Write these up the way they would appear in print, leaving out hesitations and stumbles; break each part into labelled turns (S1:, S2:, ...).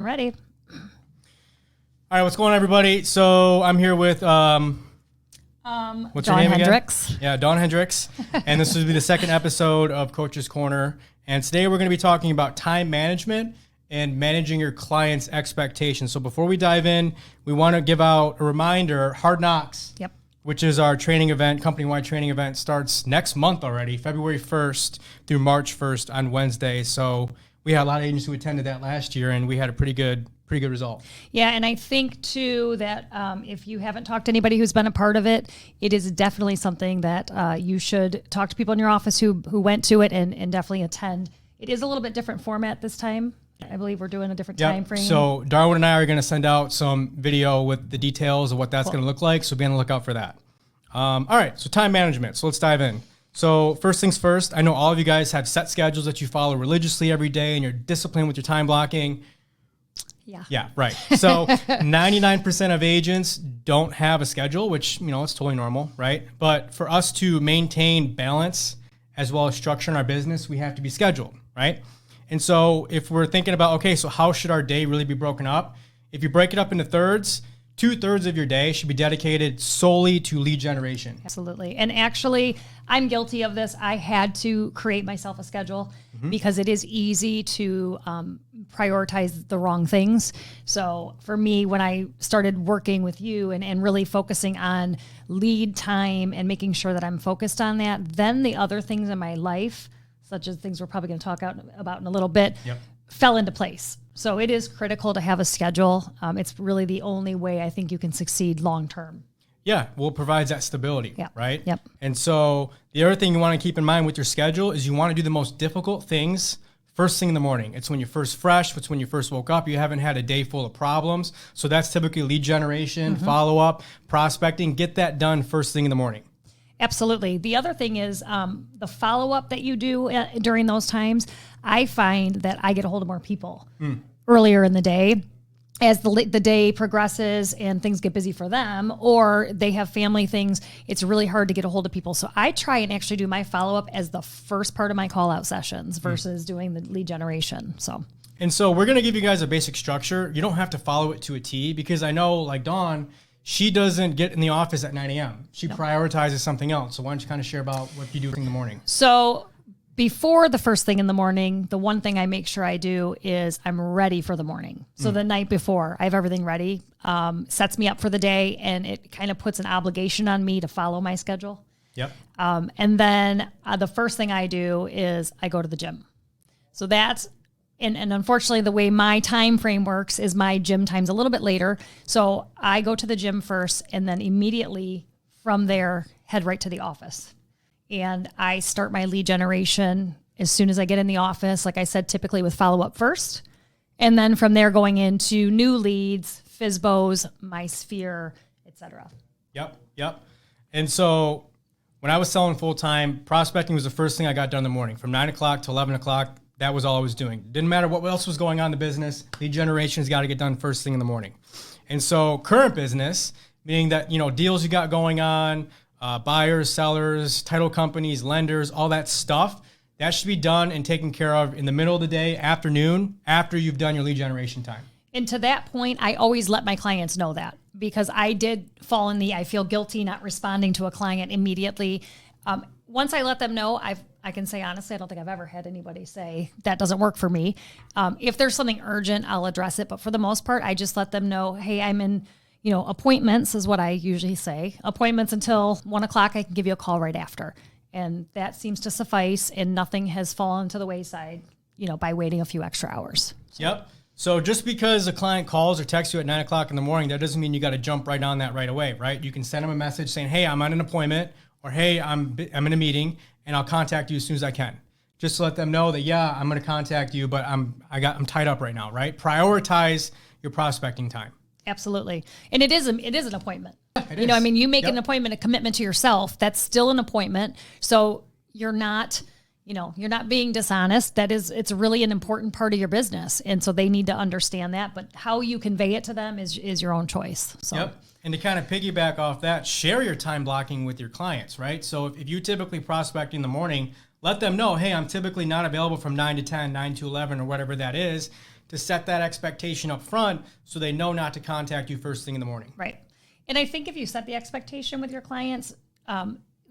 S1: Ready.
S2: All right, what's going on, everybody? So I'm here with what's your
S1: Dawn
S2: name
S1: Hendricks.
S2: again? Yeah, Dawn Hendricks. And this will be the second episode of Coach's Corner. And today we're going to be talking about time management and managing your clients' expectations. So before we dive in, we want to give out a reminder, Hard Knocks,
S1: Yep.
S2: which is our training event, company-wide training event, starts next month already, February 1st through March 1st on Wednesday. So we had a lot of agents who attended that last year, and we had a pretty good result.
S1: Yeah, and I think too that if you haven't talked to anybody who's been a part of it, it is definitely something that you should talk to people in your office who went to it and definitely attend. It is a little bit different format this time. I believe we're doing a different time frame.
S2: So Darwin and I are going to send out some video with the details of what that's going to look like. So be on the lookout for that. All right. So time management. So let's dive in. So first things first, I know all of you guys have set schedules that you follow religiously every day and you're disciplined with your time blocking. Yeah, right. So 99% of agents don't have a schedule, which, it's totally normal, right? But for us to maintain balance as well as structure in our business, we have to be scheduled, right? And so if we're thinking about, okay, so how should our day really be broken up? If you break it up into thirds, 2/3 of your day should be dedicated solely to lead generation.
S1: Absolutely. And actually, I'm guilty of this. I had to create myself a schedule because it is easy to prioritize the wrong things. So for me, when I started working with you and really focusing on lead time and making sure that I'm focused on that, then the other things in my life, such as things we're probably going to talk about in a little bit, fell into place. So it is critical to have a schedule. It's really the only way I think you can succeed long term.
S2: Yeah, well, it provides that stability, right?
S1: Yep.
S2: And so the other thing you want to keep in mind with your schedule is you want to do the most difficult things first thing in the morning. It's when you're first fresh. It's when you first woke up. You haven't had a day full of problems. So that's typically lead generation, follow-up, prospecting. Get that done first thing in the morning.
S1: Absolutely. The other thing is the follow-up that you do during those times. I find that I get a hold of more people earlier in the day as the day progresses and things get busy for them, or they have family things. It's really hard to get a hold of people. So I try and actually do my follow-up as the first part of my call-out sessions versus doing the lead generation.
S2: And so we're going to give you guys a basic structure. You don't have to follow it to a T because I know, like Dawn, she doesn't get in the office at 9 a.m. She prioritizes something else. So why don't you kind of share about what you do in the morning?
S1: So before the first thing in the morning, the one thing I make sure I do is I'm ready for the morning. So the night before, I have everything ready, sets me up for the day, and it kind of puts an obligation on me to follow my schedule.
S2: Yep.
S1: And then the first thing I do is I go to the gym. So that's, and unfortunately, the way my time frame works is my gym time's a little bit later. So I go to the gym first, and then immediately from there, head right to the office. And I start my lead generation as soon as I get in the office, like I said, typically with follow-up first. And then from there going into new leads, FSBOs, my sphere, et cetera.
S2: Yep. And so when I was selling full-time, prospecting was the first thing I got done in the morning. From 9 o'clock to 11 o'clock, that was all I was doing. Didn't matter what else was going on in the business. Lead generation's got to get done first thing in the morning. And so current business, meaning that, deals you got going on, buyers, sellers, title companies, lenders, all that stuff, that should be done and taken care of in the middle of the day, afternoon, after you've done your lead generation time. And
S1: to that point, I always let my clients know that because I did fall in I feel guilty not responding to a client immediately. Once I let them know, I can say honestly, I don't think I've ever had anybody say that doesn't work for me. If there's something urgent, I'll address it. But for the most part, I just let them know, hey, I'm in appointments is what I usually say. Appointments until 1 o'clock, I can give you a call right after. And that seems to suffice, and nothing has fallen to the wayside, by waiting a few extra hours.
S2: Yep. So just because a client calls or texts you at 9 o'clock in the morning, that doesn't mean you got to jump right on that right away, right? You can send them a message saying, hey, I'm on an appointment, or hey, I'm in a meeting, and I'll contact you as soon as I can. Just to let them know that, yeah, I'm going to contact you, but I'm tied up right now, right? Prioritize your prospecting time.
S1: Absolutely. And it is an appointment. You make an appointment, a commitment to yourself. That's still an appointment. So you're not being dishonest. It's really an important part of your business. And so they need to understand that, but how you convey it to them is your own choice. So.
S2: Yep. And to kind of piggyback off that, share your time blocking with your clients, right? So if you typically prospect in the morning, let them know, hey, I'm typically not available from 9 to 10, 9 to 11, or whatever that is. to set that expectation up front so they know not to contact you first thing in the morning.
S1: Right. And I think if you set the expectation with your clients,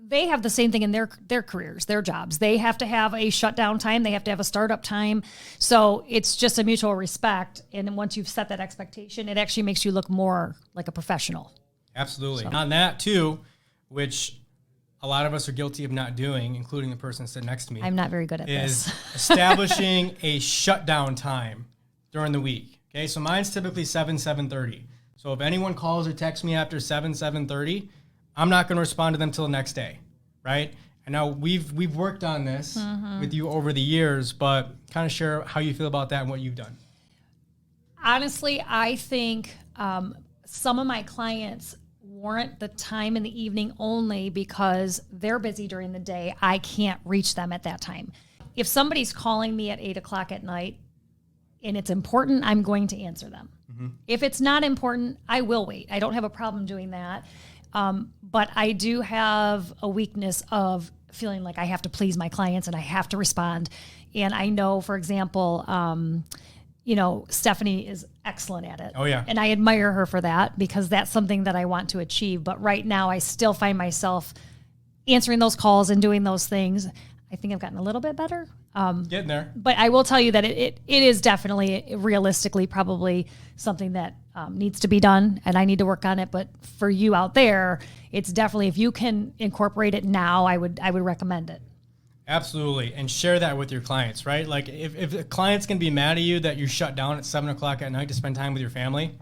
S1: they have the same thing in their careers, their jobs. They have to have a shutdown time. They have to have a startup time. So it's just a mutual respect. And once you've set that expectation, it actually makes you look more like a professional.
S2: Absolutely. So. On that too, which a lot of us are guilty of not doing, including the person sitting next to me.
S1: I'm not very good at
S2: is
S1: this.
S2: establishing a shutdown time during the week. Okay, so mine's typically 7:30. So if anyone calls or texts me after 7:30, I'm not going to respond to them till the next day, right? And now we've worked on this with you over the years, but kind of share how you feel about that and what you've done.
S1: Honestly, I think some of my clients warrant the time in the evening only because they're busy during the day. I can't reach them at that time. If somebody's calling me at 8 o'clock at night and it's important, I'm going to answer them. If it's not important, I will wait. I don't have a problem doing that. But I do have a weakness of feeling like I have to please my clients and I have to respond. And I know, for example, Stephanie is excellent at it.
S2: Oh, yeah.
S1: And I admire her for that because that's something that I want to achieve. But right now, I still find myself answering those calls and doing those things. I think I've gotten a little bit better.
S2: Getting there.
S1: But I will tell you that it is definitely, realistically, probably something that needs to be done, and I need to work on it. But for you out there, it's definitely, if you can incorporate it now, I would recommend it.
S2: Absolutely. And share that with your clients, right? Like if a client's going to be mad at you that you shut down at 7 o'clock at night to spend time with your family,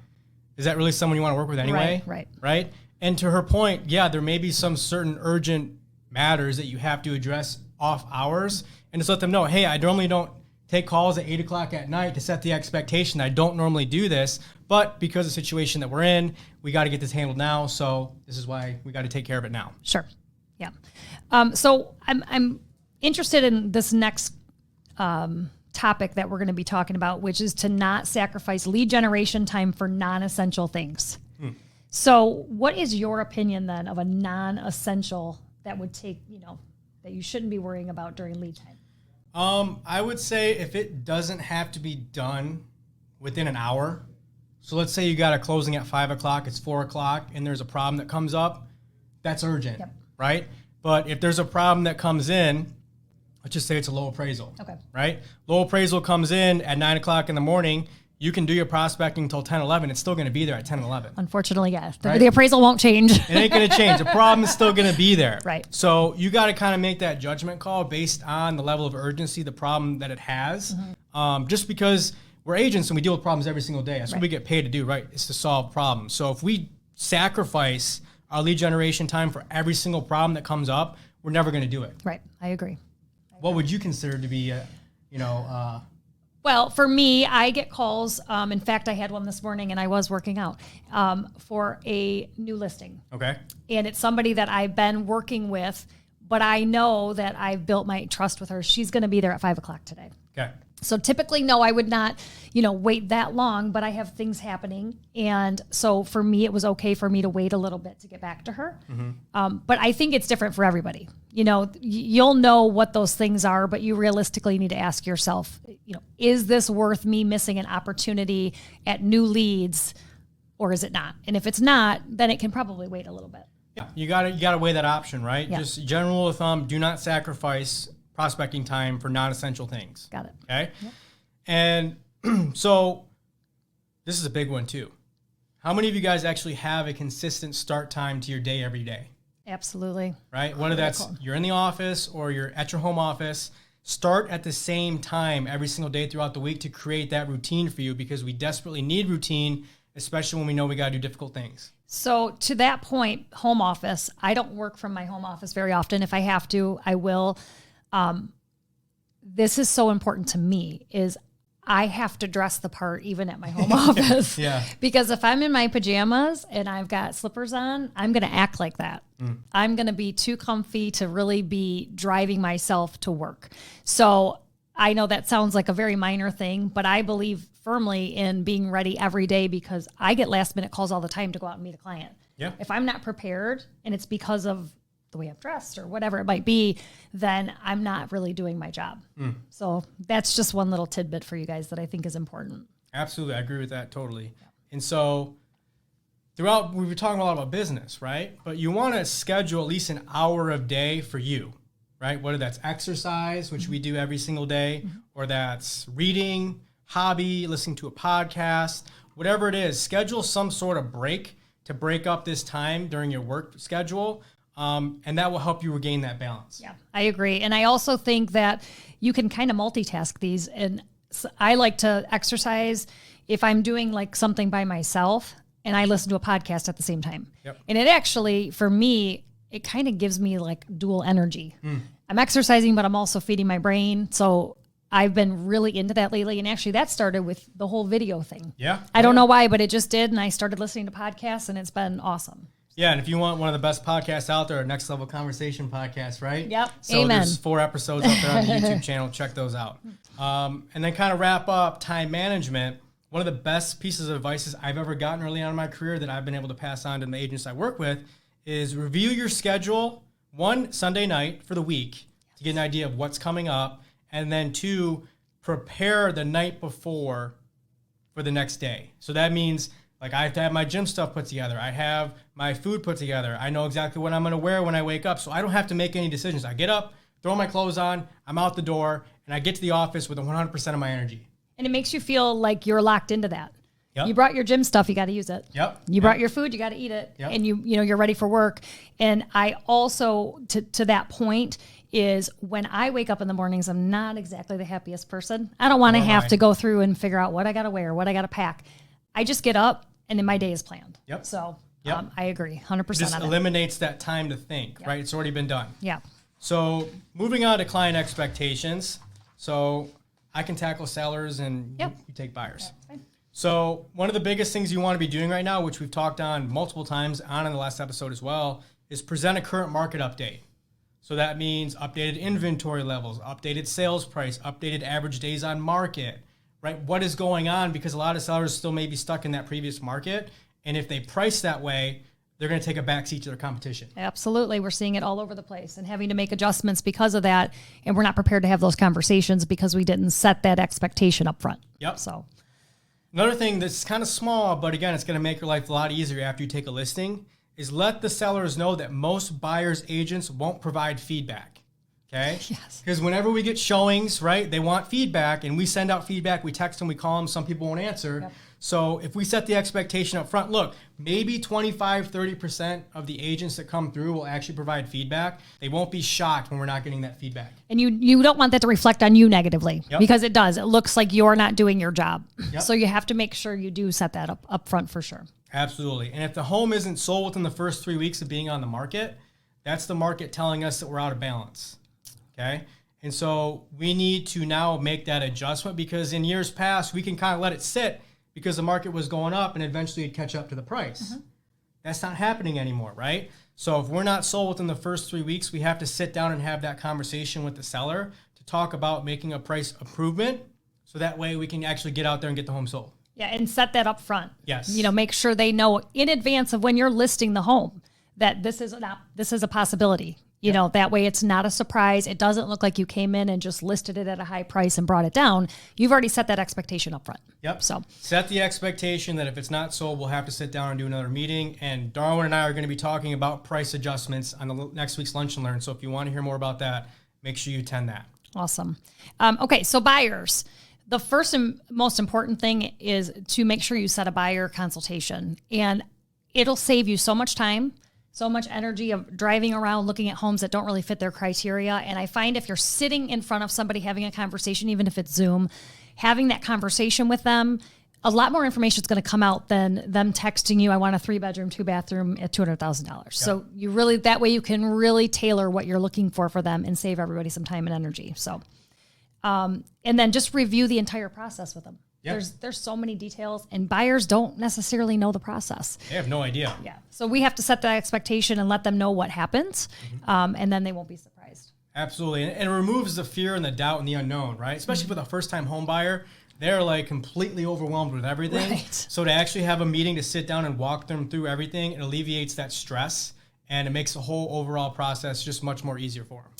S2: is that really someone you want to work with anyway? Right. And to her point, yeah, there may be some certain urgent matters that you have to address off hours, and just let them know, hey, I normally don't take calls at 8 o'clock at night to set the expectation. I don't normally do this, but because of the situation that we're in, we got to get this handled now. So this is why we got to take care of it now.
S1: Sure. Yeah. So I'm interested in this next topic that we're going to be talking about, which is to not sacrifice lead generation time for non-essential things. So what is your opinion then of a non-essential that would take, that you shouldn't be worrying about during lead time?
S2: I would say if it doesn't have to be done within an hour. So let's say you got a closing at 5 o'clock, it's 4 o'clock, and there's a problem that comes up, that's urgent, right? But if there's a problem that comes in, let's just say it's a low appraisal, right? Low appraisal comes in at 9 o'clock in the morning. You can do your prospecting until 10, 11. It's still going to be there at 10, 11.
S1: Unfortunately, yes. The appraisal won't change.
S2: It ain't going to change. The problem is still going to be there.
S1: Right.
S2: So you got to kind of make that judgment call based on the level of urgency, the problem that it has. Just because we're agents and we deal with problems every single day. That's what we get paid to do, right? It's to solve problems. So if we sacrifice our lead generation time for every single problem that comes up, we're never going to do it.
S1: Right. I agree.
S2: What would you consider to be,
S1: Well, for me, I get calls. In fact, I had one this morning and I was working out for a new listing.
S2: Okay.
S1: And it's somebody that I've been working with, but I know that I've built my trust with her. She's going to be there at 5 o'clock today.
S2: Okay.
S1: So typically, no, I would not, wait that long, but I have things happening. And so for me, it was okay for me to wait a little bit to get back to her. But I think it's different for everybody. You'll know what those things are, but you realistically need to ask yourself, is this worth me missing an opportunity at new leads or is it not? And if it's not, then it can probably wait a little bit.
S2: Yeah, you gotta weigh that option, right?
S1: Yeah.
S2: Just general rule of thumb, do not sacrifice prospecting time for non-essential things.
S1: Got it.
S2: Okay? Yep. And so this is a big one too. How many of you guys actually have a consistent start time to your day every day?
S1: Absolutely.
S2: Right? Whether that's you're in the office or you're at your home office, start at the same time every single day throughout the week to create that routine for you, because we desperately need routine, especially when we know we got to do difficult things.
S1: So to that point, home office, I don't work from my home office very often. If I have to, I will. This is so important to me, is I have to dress the part even at my home office.
S2: Yeah.
S1: Because if I'm in my pajamas and I've got slippers on, I'm going to act like that. I'm going to be too comfy to really be driving myself to work. So I know that sounds like a very minor thing, but I believe firmly in being ready every day because I get last minute calls all the time to go out and meet a client.
S2: Yeah.
S1: If I'm not prepared and it's because of the way I'm dressed or whatever it might be, then I'm not really doing my job. So that's just one little tidbit for you guys that I think is important.
S2: Absolutely. I agree with that totally. Yeah. And so throughout, we were talking a lot about business, right? But you want to schedule at least an hour of day for you, right? Whether that's exercise, which we do every single day, or that's reading, hobby, listening to a podcast, whatever it is, schedule some sort of break to break up this time during your work schedule. And that will help you regain that balance.
S1: Yeah, I agree. And I also think that you can kind of multitask these. And I like to exercise if I'm doing like something by myself and I listen to a podcast at the same time.
S2: Yep.
S1: And it actually, for me, it kind of gives me like dual energy. I'm exercising, but I'm also feeding my brain. So I've been really into that lately. And actually that started with the whole video thing.
S2: Yeah.
S1: I don't know why, but it just did. And I started listening to podcasts and it's been awesome.
S2: Yeah, and if you want one of the best podcasts out there, Next Level Conversation podcast, right?
S1: Yep.
S2: So
S1: Amen.
S2: There's 4 episodes out there on the YouTube channel. Check those out. And then kind of wrap up time management. One of the best pieces of advice I've ever gotten early on in my career that I've been able to pass on to the agents I work with is review your schedule, 1, Sunday night for the week to get an idea of what's coming up, and then 2, prepare the night before for the next day. So that means like I have to have my gym stuff put together. I have my food put together. I know exactly what I'm going to wear when I wake up. So I don't have to make any decisions. I get up, throw my clothes on, I'm out the door, and I get to the office with 100% of my energy.
S1: And it makes you feel like you're locked into that.
S2: Yep.
S1: You brought your gym stuff, you got to use it.
S2: Yep.
S1: You brought your food, you got to eat it.
S2: Yep.
S1: And you're ready for work. And I also, to that point, is when I wake up in the mornings, I'm not exactly the happiest person. I don't want to have to go through and figure out what I got to wear, what I got to pack. I just get up and then my day is planned.
S2: Yep.
S1: So
S2: Yep.
S1: I agree 100%
S2: It just
S1: on it.
S2: eliminates that time to think, right? It's already been done.
S1: Yeah.
S2: So moving on to client expectations. So I can tackle sellers and
S1: Yep.
S2: you take buyers.
S1: Fine.
S2: So one of the biggest things you want to be doing right now, which we've talked on multiple times on in the last episode as well, is present a current market update. So that means updated inventory levels, updated sales price, updated average days on market, right? What is going on? Because a lot of sellers still may be stuck in that previous market. And if they price that way, they're going to take a backseat to their competition.
S1: Absolutely. We're seeing it all over the place and having to make adjustments because of that. And we're not prepared to have those conversations because we didn't set that expectation up front.
S2: Yep.
S1: So
S2: Another thing that's kind of small, but again, it's going to make your life a lot easier after you take a listing, is let the sellers know that most buyers' agents won't provide feedback. Okay?
S1: Yes.
S2: Because whenever we get showings, right, they want feedback, and we send out feedback, we text them, we call them, some people won't answer.
S1: Yep.
S2: So if we set the expectation up front, look, maybe 25, 30% of the agents that come through will actually provide feedback. They won't be shocked when we're not getting that feedback.
S1: And you don't want that to reflect on you negatively
S2: Yep.
S1: because it does. It looks like you're not doing your job.
S2: Yep.
S1: So you have to make sure you do set that up front for sure.
S2: Absolutely. And if the home isn't sold within the first 3 weeks of being on the market, that's the market telling us that we're out of balance. Okay? And so we need to now make that adjustment because in years past, we can kind of let it sit because the market was going up and eventually it'd catch up to the price. Mm-hmm. That's not happening anymore, right? So if we're not sold within the first 3 weeks, we have to sit down and have that conversation with the seller to talk about making a price improvement so that way we can actually get out there and get the home sold.
S1: Yeah, and set that up front.
S2: Yes.
S1: Make sure they know in advance of when you're listing the home that this is a possibility. That way it's not a surprise. It doesn't look like you came in and just listed it at a high price and brought it down. You've already set that expectation up front.
S2: Yep.
S1: So
S2: set the expectation that if it's not sold, we'll have to sit down and do another meeting. And Darwin and I are going to be talking about price adjustments on the next week's Lunch and Learn. So if you want to hear more about that, make sure you attend that.
S1: Awesome. Okay, so buyers. The first and most important thing is to make sure you set a buyer consultation. And it'll save you so much time, so much energy of driving around looking at homes that don't really fit their criteria. And I find if you're sitting in front of somebody having a conversation, even if it's Zoom, having that conversation with them, a lot more information is going to come out than them texting you, I want a 3-bedroom, 2-bathroom at $200,000. Yep. So that way you can really tailor what you're looking for them and save everybody some time and energy. So, and then just review the entire process with them. Yep. There's so many details, and buyers don't necessarily know the process.
S2: They have no idea.
S1: Yeah. So we have to set that expectation and let them know what happens, and then they won't be surprised.
S2: Absolutely. And it removes the fear and the doubt and the unknown, right? Especially for a first-time home buyer. They're like completely overwhelmed with everything.
S1: Right.
S2: So to actually have a meeting to sit down and walk them through everything, it alleviates that stress and it makes the whole overall process just much more easier for them.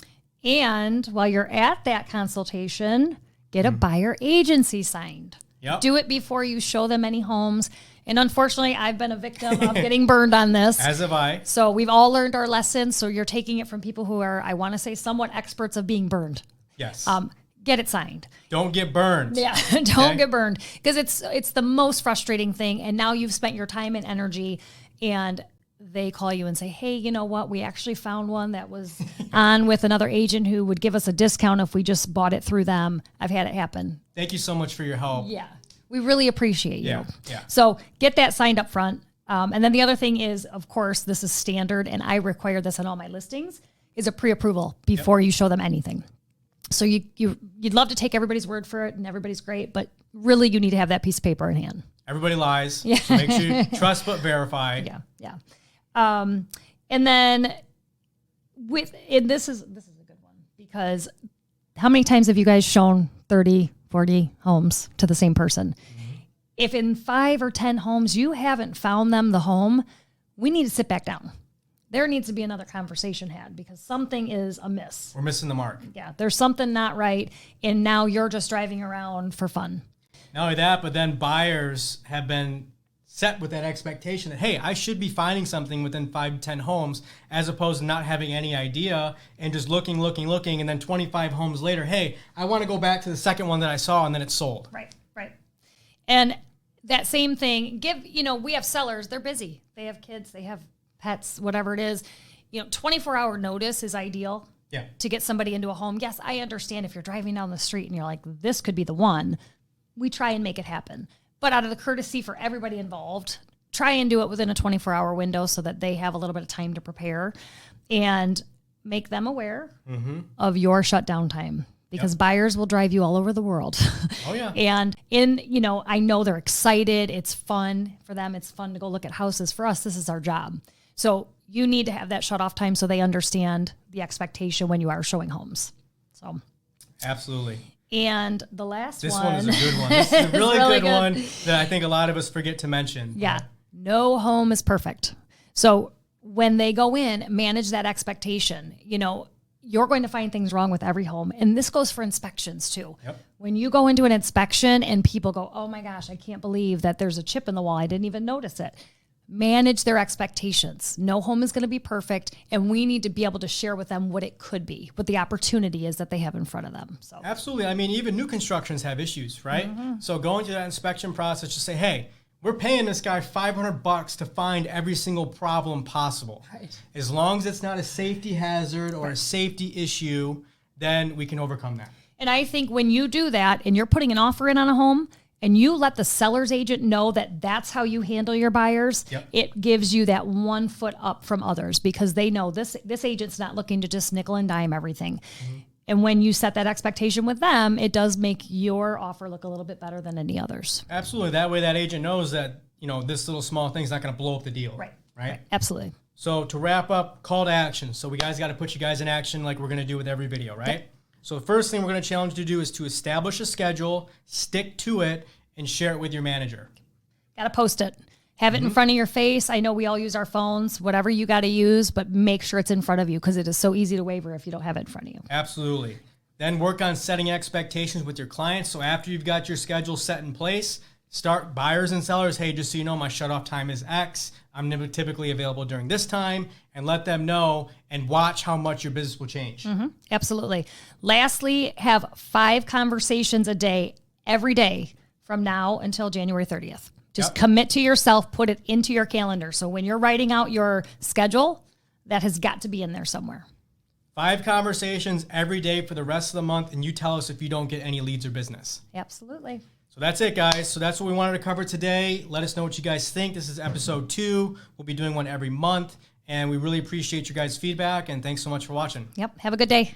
S1: And while you're at that consultation, get a buyer agency signed.
S2: Yep.
S1: Do it before you show them any homes. And unfortunately, I've been a victim of getting burned on this.
S2: As have I.
S1: So we've all learned our lessons. So you're taking it from people who are, I want to say, somewhat experts of being burned.
S2: Yes.
S1: Get it signed.
S2: Don't get burned.
S1: Yeah, don't get burned, because it's the most frustrating thing. And now you've spent your time and energy, and they call you and say, hey, you know what? We actually found one that was on with another agent who would give us a discount if we just bought it through them. I've had it happen.
S2: Thank you so much for your help.
S1: Yeah. We really appreciate you.
S2: Yeah.
S1: So get that signed up front. And then the other thing is, of course, this is standard, and I require this on all my listings, is a pre-approval before you show them anything. So you'd love to take everybody's word for it, and everybody's great, but really you need to have that piece of paper in hand.
S2: Everybody lies. Yeah. So make sure you trust but verify.
S1: Yeah. And then this is a good one, because how many times have you guys shown 30, 40 homes to the same person? Mm-hmm. If in 5 or 10 homes you haven't found them the home, we need to sit back down. There needs to be another conversation had, because something is amiss.
S2: We're missing the mark.
S1: Yeah, there's something not right, and now you're just driving around for fun.
S2: Not only that, but then buyers have been set with that expectation that, hey, I should be finding something within 5 to 10 homes, as opposed to not having any idea and just looking, and then 25 homes later, hey, I want to go back to the second one that I saw, and then it's sold.
S1: Right. And that same thing, we have sellers, they're busy. They have kids, they have pets, whatever it is. 24-hour notice is ideal to get somebody into a home. Yes, I understand if you're driving down the street and you're like, this could be the one, we try and make it happen. But out of the courtesy for everybody involved, try and do it within a 24-hour window so that they have a little bit of time to prepare, and make them aware of your shutdown time, because buyers will drive you all over the world.
S2: Oh, yeah.
S1: And I know they're excited. It's fun for them. It's fun to go look at houses. For us, this is our job. So you need to have that shut off time so they understand the expectation when you are showing homes. So
S2: absolutely.
S1: And the last
S2: this
S1: one.
S2: This one is a good one. This is a really good one that I think a lot of us forget to mention.
S1: Yeah. No home is perfect. So when they go in, manage that expectation. You're going to find things wrong with every home. And this goes for inspections too.
S2: Yep.
S1: When you go into an inspection and people go, oh my gosh, I can't believe that there's a chip in the wall. I didn't even notice it. Manage their expectations. No home is going to be perfect, and we need to be able to share with them what it could be, what the opportunity is that they have in front of them. So
S2: absolutely. I mean, even new constructions have issues, right? So going through that inspection process, just say, hey, we're paying this guy $500 to find every single problem possible.
S1: Right.
S2: As long as it's not a safety hazard or a safety issue, then we can overcome that.
S1: And I think when you do that and you're putting an offer in on a home, and you let the seller's agent know that that's how you handle your buyers, it gives you that 1 foot up from others, because they know this agent's not looking to just nickel and dime everything. And when you set that expectation with them, it does make your offer look a little bit better than any others.
S2: Absolutely. That way that agent knows that, this little small thing's not going to blow up the deal. Right.
S1: Absolutely.
S2: So to wrap up, call to action. So we guys got to put you guys in action like we're going to do with every video, right? Yep. So the first thing we're going to challenge you to do is to establish a schedule, stick to it, and share it with your manager.
S1: Got to post it. Have it in front of your face. I know we all use our phones, whatever you got to use, but make sure it's in front of you, because it is so easy to waver if you don't have it in front of you.
S2: Absolutely. Then work on setting expectations with your clients. So after you've got your schedule set in place, start buyers and sellers. Hey, just so you know, my shutoff time is X. I'm typically available during this time, and let them know, and watch how much your business will change.
S1: Absolutely. Lastly, have 5 conversations a day, every day from now until January 30th. Just commit to yourself, put it into your calendar. So when you're writing out your schedule, that has got to be in there somewhere.
S2: 5 conversations every day for the rest of the month, and you tell us if you don't get any leads or business.
S1: Absolutely.
S2: So that's it, guys. So that's what we wanted to cover today. Let us know what you guys think. This is episode 2. We'll be doing one every month, and we really appreciate your guys' feedback, and thanks so much for watching.
S1: Yep. Have a good day.